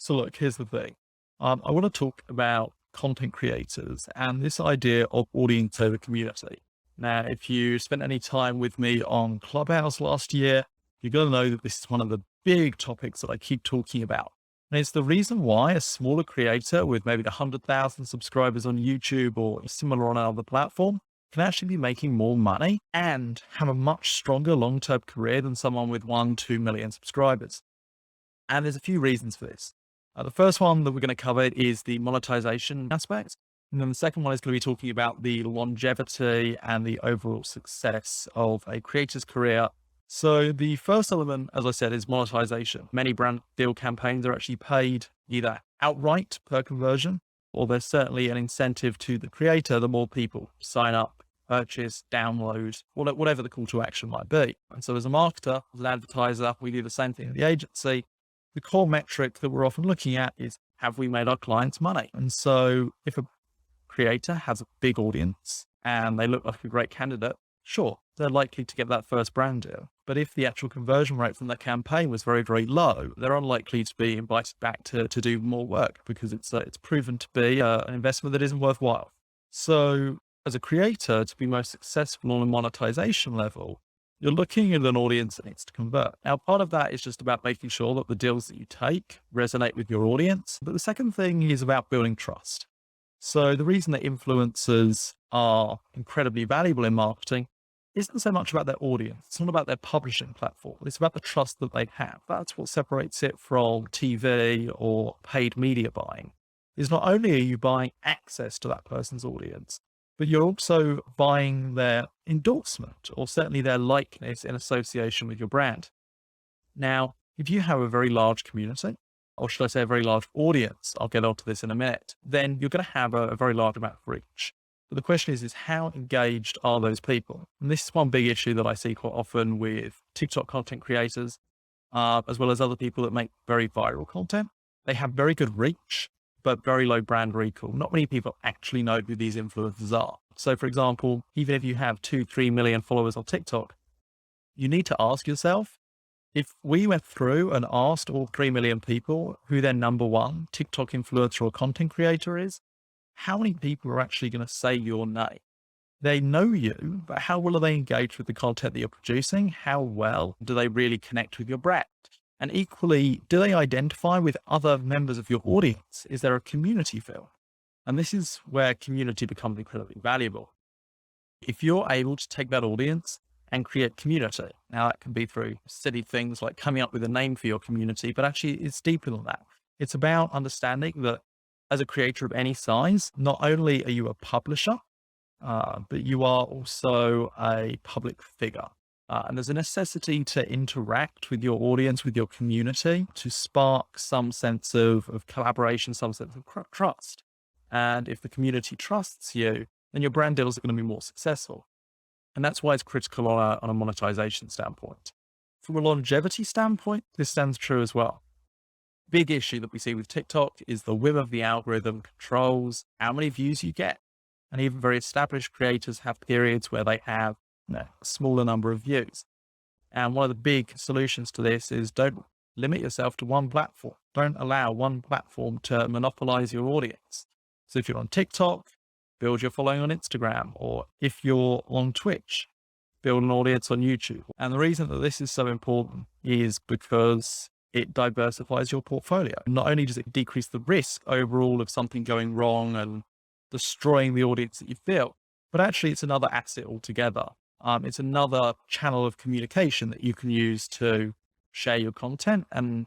So look, here's the thing. I want to talk about content creators and this idea of audience over community. Now, if you spent any time with me on Clubhouse last year, you're going to know that this is one of the big topics that I keep talking about. And it's the reason why a smaller creator with maybe 100,000 subscribers on YouTube or similar on another platform can actually be making more money and have a much stronger long-term career than someone with 1, 2 million subscribers. And there's a few reasons for this. The first one that we're going to cover is the monetization aspect. And then the second one is going to be talking about the longevity and the overall success of a creator's career. So the first element, as I said, is monetization. Many brand deal campaigns are actually paid either outright per conversion, or there's certainly an incentive to the creator the more people sign up, purchase, download, whatever the call to action might be. And so as a marketer, as an advertiser, we do the same thing at the agency. The core metric that we're often looking at is, have we made our clients money? And so if a creator has a big audience and they look like a great candidate, sure, they're likely to get that first brand deal. But if the actual conversion rate from their campaign was very, very low, they're unlikely to be invited back to do more work because it's proven to be an investment that isn't worthwhile. So as a creator, to be most successful on a monetization level, you're looking at an audience that needs to convert. Now, part of that is just about making sure that the deals that you take resonate with your audience. But the second thing is about building trust. So the reason that influencers are incredibly valuable in marketing isn't so much about their audience. It's not about their publishing platform. It's about the trust that they have. That's what separates it from TV or paid media buying. Is not only are you buying access to that person's audience, but you're also buying their endorsement or certainly their likeness in association with your brand. Now, if you have a very large community, or should I say a very large audience, I'll get onto this in a minute, then you're going to have a very large amount of reach. But the question is how engaged are those people? And this is one big issue that I see quite often with TikTok content creators, as well as other people that make very viral content. They have very good reach, but very low brand recall. Not many people actually know who these influencers are. So for example, even if you have 2-3 million followers on TikTok, you need to ask yourself, if we went through and asked all 3 million people who their number one TikTok influencer or content creator is, how many people are actually going to say your name? They know you, but how well are they engaged with the content that you're producing? How well do they really connect with your brand? And equally, do they identify with other members of your audience? Is there a community feel? And this is where community becomes incredibly valuable. If you're able to take that audience and create community, now that can be through silly things like coming up with a name for your community, but actually it's deeper than that. It's about understanding that as a creator of any size, not only are you a publisher, but you are also a public figure. And there's a necessity to interact with your audience, with your community, to spark some sense of collaboration, some sense of trust. And if the community trusts you, then your brand deals are going to be more successful. And that's why it's critical on a monetization standpoint. From a longevity standpoint, this stands true as well. Big issue that we see with TikTok is the whim of the algorithm controls how many views you get. And even very established creators have periods where they have a smaller number of views. And one of the big solutions to this is don't limit yourself to one platform. Don't allow one platform to monopolize your audience. So if you're on TikTok, build your following on Instagram, or if you're on Twitch, build an audience on YouTube. And the reason that this is so important is because it diversifies your portfolio. Not only does it decrease the risk overall of something going wrong and destroying the audience that you built, but actually it's another asset altogether. It's another channel of communication that you can use to share your content and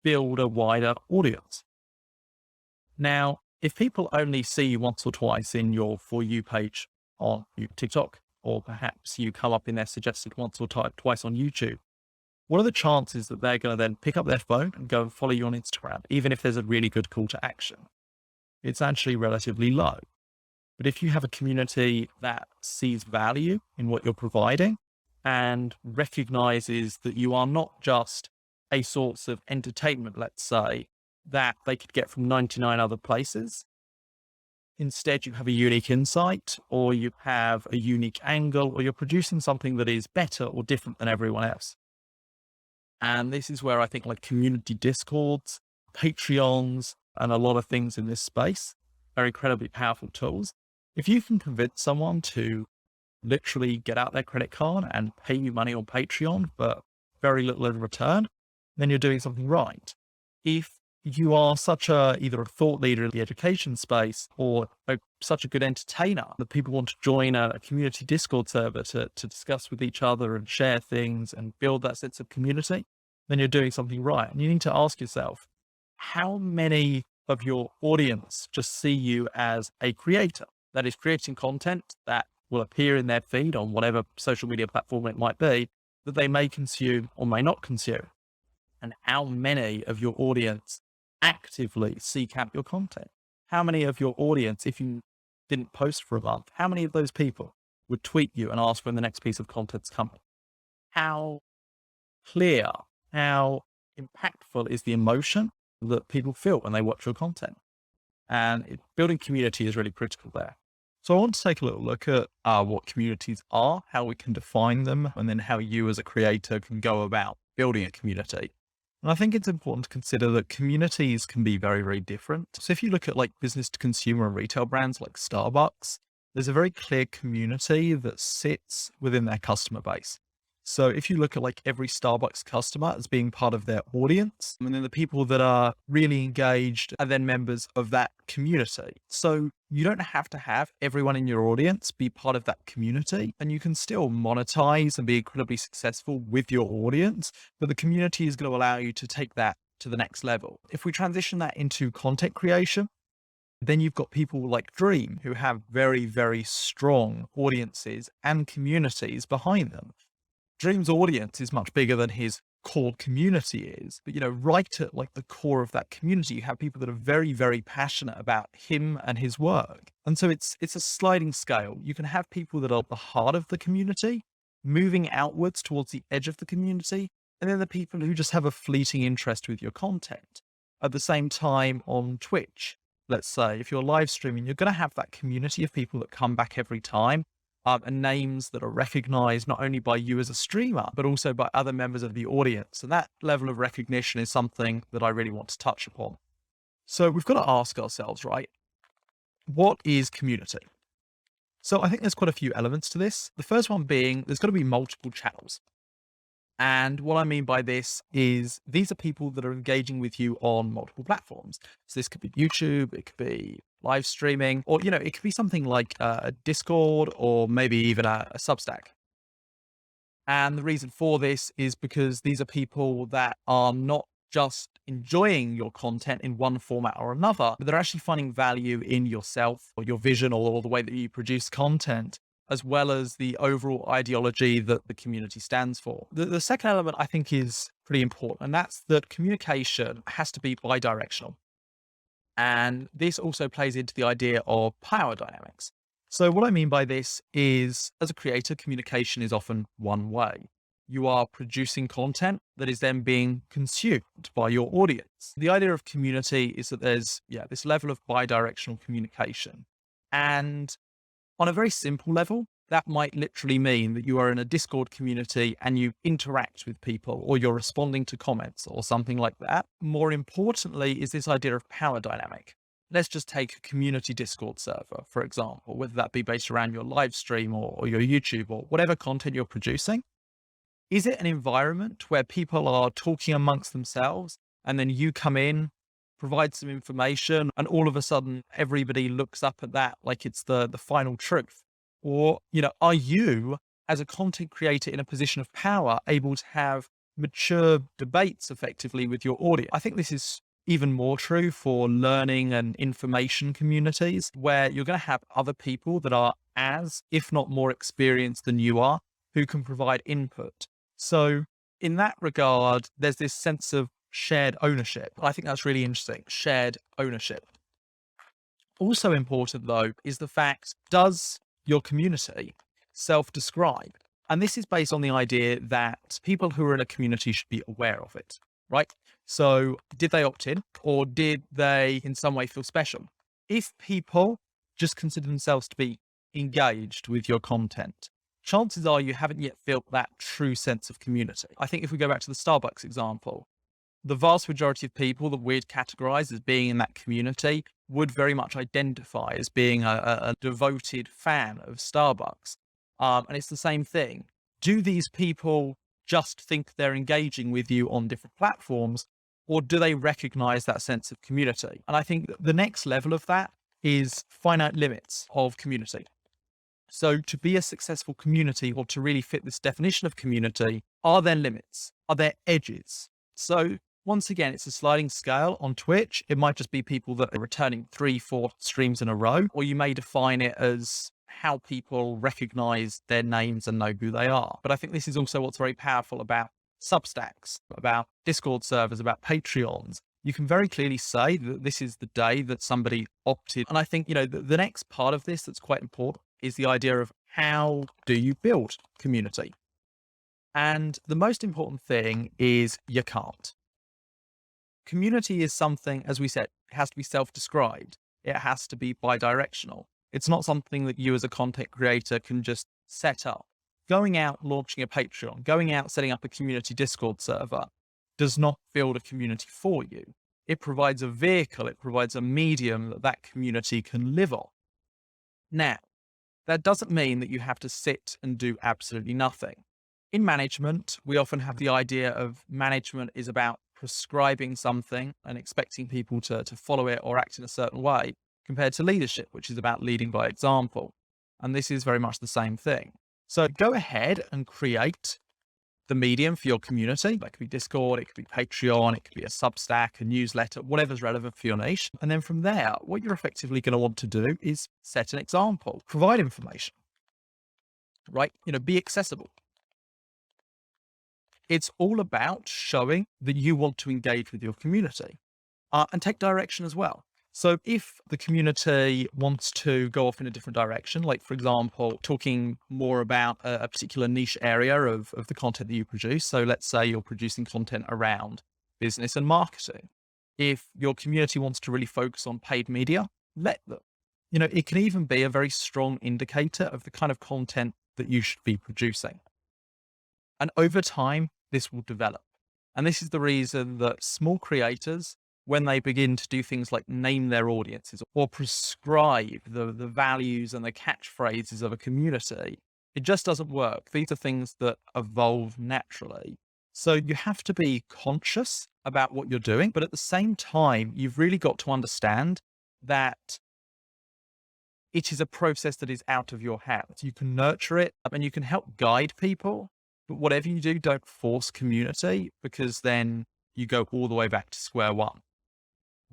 build a wider audience. Now, if people only see you once or twice in your For You page on TikTok, or perhaps you come up in their suggested once or twice on YouTube, what are the chances that they're going to then pick up their phone and go and follow you on Instagram, even if there's a really good call to action? It's actually relatively low. But if you have a community that sees value in what you're providing and recognizes that you are not just a source of entertainment, let's say, that they could get from 99 other places, instead you have a unique insight, or you have a unique angle, or you're producing something that is better or different than everyone else. And this is where I think like community discords, Patreons and a lot of things in this space are incredibly powerful tools. If you can convince someone to literally get out their credit card and pay you money on Patreon for very little in return, then you're doing something right. If you are either a thought leader in the education space or such a good entertainer that people want to join a community Discord server to discuss with each other and share things and build that sense of community, then you're doing something right. And you need to ask yourself, how many of your audience just see you as a creator that is creating content that will appear in their feed on whatever social media platform it might be that they may consume or may not consume? And how many of your audience actively seek out your content? How many of your audience, if you didn't post for a month, how many of those people would tweet you and ask when the next piece of content's coming? How clear, how impactful is the emotion that people feel when they watch your content? And building community is really critical there. So I want to take a little look at what communities are, how we can define them, and then how you as a creator can go about building a community. And I think it's important to consider that communities can be very, very different. So if you look at like business to consumer and retail brands like Starbucks, there's a very clear community that sits within their customer base. So if you look at like every Starbucks customer as being part of their audience, and then the people that are really engaged are then members of that community. So you don't have to have everyone in your audience be part of that community, and you can still monetize and be incredibly successful with your audience, but the community is going to allow you to take that to the next level. If we transition that into content creation, then you've got people like Dream who have very, very strong audiences and communities behind them. Dream's audience is much bigger than his core community is, but right at like the core of that community, you have people that are very, very passionate about him and his work. And so it's a sliding scale. You can have people that are at the heart of the community, moving outwards towards the edge of the community, and then the people who just have a fleeting interest with your content. At the same time on Twitch, let's say, if you're live streaming, you're going to have that community of people that come back every time. And names that are recognized not only by you as a streamer, but also by other members of the audience. And that level of recognition is something that I really want to touch upon. So we've got to ask ourselves, right? What is community? So I think there's quite a few elements to this. The first one being there's got to be multiple channels. And what I mean by this is these are people that are engaging with you on multiple platforms. So this could be YouTube, it could be live streaming, or, it could be something like a Discord or maybe even a Substack. And the reason for this is because these are people that are not just enjoying your content in one format or another, but they're actually finding value in yourself or your vision or the way that you produce content, as well as the overall ideology that the community stands for. The second element I think is pretty important, and that's that communication has to be bi-directional. And this also plays into the idea of power dynamics. So what I mean by this is, as a creator, communication is often one way. You are producing content that is then being consumed by your audience. The idea of community is that there's this level of bi-directional communication. And on a very simple level, that might literally mean that you are in a Discord community and you interact with people, or you're responding to comments or something like that. More importantly is this idea of power dynamic. Let's just take a community Discord server, for example, whether that be based around your live stream or your YouTube or whatever content you're producing. Is it an environment where people are talking amongst themselves and then you come in, provide some information, and all of a sudden everybody looks up at that like it's the final truth? Or, are you as a content creator in a position of power able to have mature debates effectively with your audience? I think this is even more true for learning and information communities, where you're going to have other people that are as, if not more experienced than you are, who can provide input. So in that regard, there's this sense of shared ownership. I think that's really interesting. Shared ownership. Also important though, is the fact, does your community self-describe? And this is based on the idea that people who are in a community should be aware of it, right? So did they opt in, or did they in some way feel special? If people just consider themselves to be engaged with your content, chances are you haven't yet felt that true sense of community. I think if we go back to the Starbucks example, the vast majority of people that we'd categorize as being in that community would very much identify as being a devoted fan of Starbucks. And it's the same thing. Do these people just think they're engaging with you on different platforms, or do they recognize that sense of community? And I think the next level of that is finite limits of community. So to be a successful community, or to really fit this definition of community, are there limits? Are there edges? So once again, it's a sliding scale. On Twitch, it might just be people that are returning 3-4 streams in a row, or you may define it as how people recognize their names and know who they are. But I think this is also what's very powerful about Substacks, about Discord servers, about Patreons. You can very clearly say that this is the day that somebody opted. And I think, the next part of this that's quite important is the idea of how do you build community? And the most important thing is you can't. Community is something, as we said, it has to be self-described. It has to be bi-directional. It's not something that you as a content creator can just set up. Going out, launching a Patreon, going out, setting up a community Discord server does not build a community for you. It provides a vehicle, it provides a medium that community can live on. Now, that doesn't mean that you have to sit and do absolutely nothing. In management, we often have the idea of management is about prescribing something and expecting people to follow it or act in a certain way, compared to leadership, which is about leading by example. And this is very much the same thing. So go ahead and create the medium for your community. That could be Discord, it could be Patreon, it could be a Substack, a newsletter, whatever's relevant for your niche. And then from there, what you're effectively going to want to do is set an example, provide information, right? Be accessible. It's all about showing that you want to engage with your community and take direction as well. So if the community wants to go off in a different direction, like for example, talking more about a particular niche area of the content that you produce. So let's say you're producing content around business and marketing. If your community wants to really focus on paid media, let them. It can even be a very strong indicator of the kind of content that you should be producing. And over time, this will develop. And this is the reason that small creators, when they begin to do things like name their audiences or prescribe the values and the catchphrases of a community, it just doesn't work. These are things that evolve naturally. So you have to be conscious about what you're doing, but at the same time, you've really got to understand that it is a process that is out of your hands. You can nurture it and you can help guide people, but whatever you do, don't force community, because then you go all the way back to square one.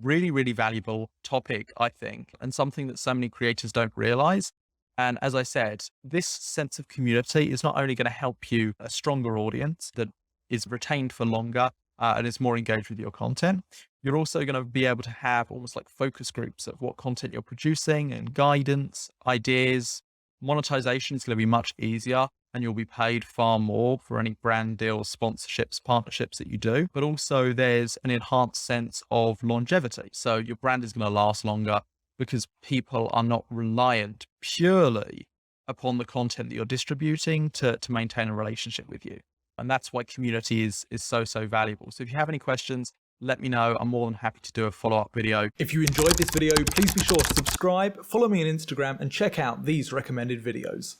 Really, really valuable topic, I think, and something that so many creators don't realize. And as I said, this sense of community is not only going to help you a stronger audience that is retained for longer and is more engaged with your content. You're also going to be able to have almost like focus groups of what content you're producing and guidance, ideas. Monetization is going to be much easier, and you'll be paid far more for any brand deals, sponsorships, partnerships that you do. But also there's an enhanced sense of longevity. So your brand is going to last longer because people are not reliant purely upon the content that you're distributing to maintain a relationship with you. And that's why community is so valuable. So if you have any questions, let me know. I'm more than happy to do a follow-up video. If you enjoyed this video, please be sure to subscribe, follow me on Instagram, and check out these recommended videos.